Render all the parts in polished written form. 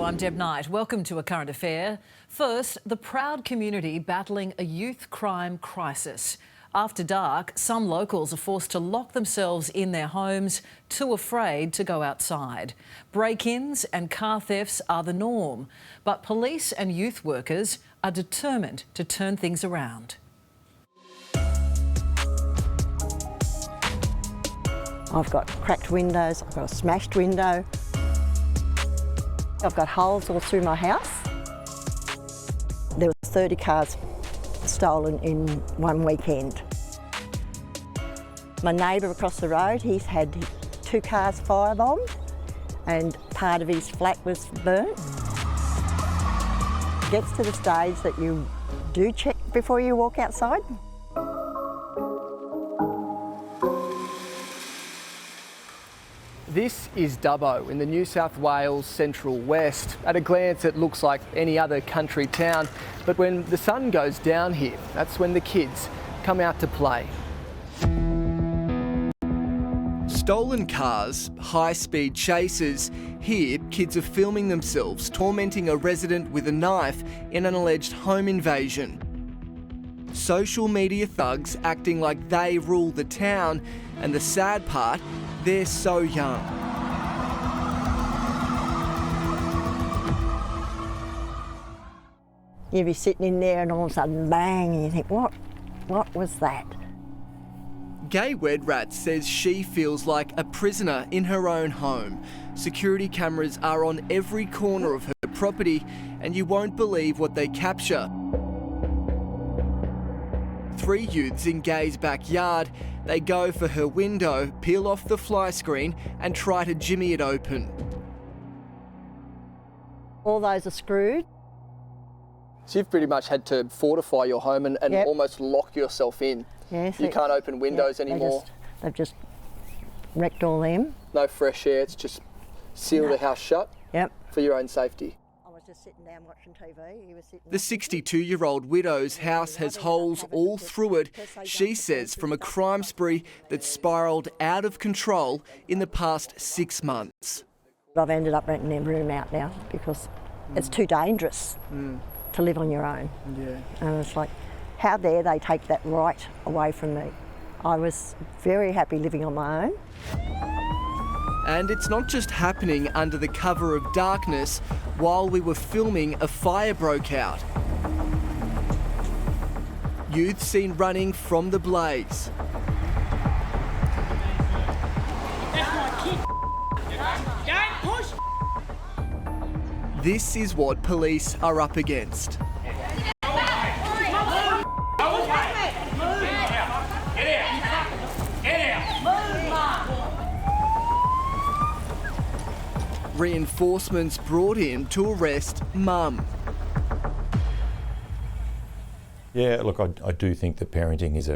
Hello, I'm Deb Knight. Welcome to A Current Affair. First, the proud community battling a youth crime crisis. After dark, some locals are forced to lock themselves in their homes, too afraid to go outside. Break-ins and car thefts are the norm, but police and youth workers are determined to turn things around. I've got cracked windows, I've got a smashed window. I've got holes all through my house. There were 30 cars stolen in one weekend. My neighbour across the road, he's had 2 cars firebombed and part of his flat was burnt. It gets to the stage that you do check before you walk outside. This is Dubbo in the New South Wales Central West. At a glance it looks like any other country town, but when the sun goes down here, that's when the kids come out to play. Stolen cars, high-speed chases. Here, kids are filming themselves tormenting a resident with a knife in an alleged home invasion. Social media thugs acting like they rule the town, and the sad part, they're so young. You'd be sitting in there and all of a sudden bang, and you think, what was that? Gay Wedrat says she feels like a prisoner in her own home. Security cameras are on every corner of her property, and you won't believe what they capture. 3 youths in Gay's backyard. They go for her window, peel off the fly screen and try to jimmy it open. All those are screwed. So you've pretty much had to fortify your home and Yep. almost lock yourself in. Yes, You can't open windows anymore. They've just wrecked all them. No fresh air, it's just seal the house shut Yep. for your own safety. I was just sitting down watching TV. He was sitting. The 62-year-old widow's house has holes all through it, she says, from a crime spree that spiralled out of control in the past 6 months. I've ended up renting their room out now because it's too dangerous to live on your own. Yeah. And it's like, how dare they take that right away from me? I was very happy living on my own. And it's not just happening under the cover of darkness. While we were filming, a fire broke out. Youth seen running from the blaze. This is what police are up against. Reinforcements brought in to arrest Mum. Yeah, look, I do think that parenting is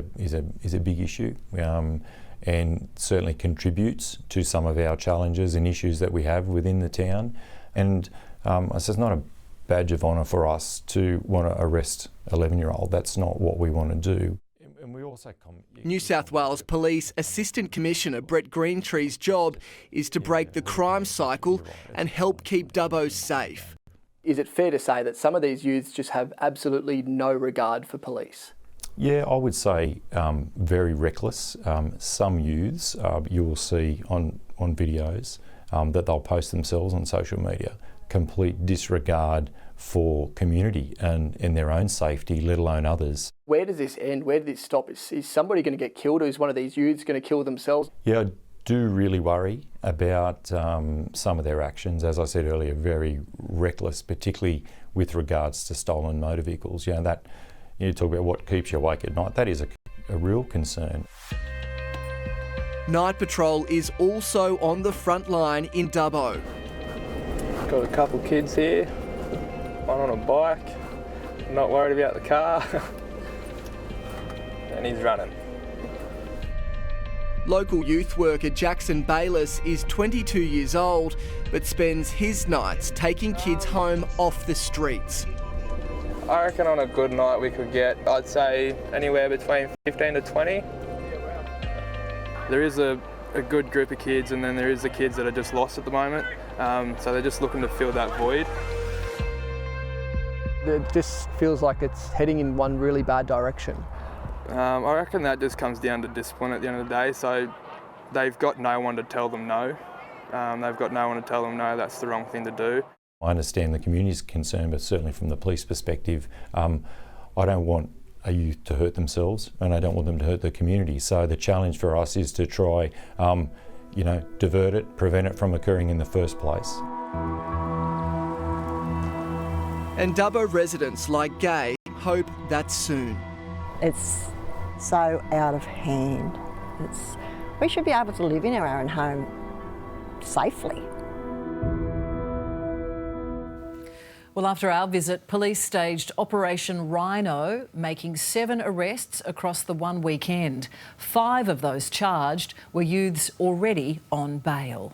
a big issue, and certainly contributes to some of our challenges and issues that we have within the town. And it's not a badge of honour for us to want to arrest an 11-year-old. That's not what we want to do. And we also New South Wales Police Assistant Commissioner Brett Greentree's job is to break the crime cycle and help keep Dubbo safe. Is it fair to say that some of these youths just have absolutely no regard for police? Yeah, I would say very reckless. Some youths you will see on videos that they'll post themselves on social media, complete disregard for community and their own safety, let alone others. Where does this end? Where did this stop? Is somebody going to get killed? Or is one of these youths going to kill themselves? Yeah, I do really worry about some of their actions. As I said earlier, very reckless, particularly with regards to stolen motor vehicles. You know, that you talk about what keeps you awake at night. That is a real concern. Night Patrol is also on the front line in Dubbo. Got a couple kids here, one on a bike, not worried about the car, and he's running. Local youth worker Jackson Bayliss is 22 years old, but spends his nights taking kids home off the streets. I reckon on a good night we could get, I'd say, anywhere between 15 to 20. There is a good group of kids, and then there is the kids that are just lost at the moment. So they're just looking to fill that void. It just feels like it's heading in one really bad direction. I reckon that just comes down to discipline at the end of the day. So they've got no one to tell them no. They've got no one to tell them no, that's the wrong thing to do. I understand the community's concern, but certainly from the police perspective, I don't want a youth to hurt themselves, and I don't want them to hurt the community. So the challenge for us is to try, divert it, prevent it from occurring in the first place. And Dubbo residents like Gay hope that's soon. It's so out of hand. We should be able to live in our own home safely. Well, after our visit, police staged Operation Rhino, making 7 arrests across the one weekend. 5 of those charged were youths already on bail.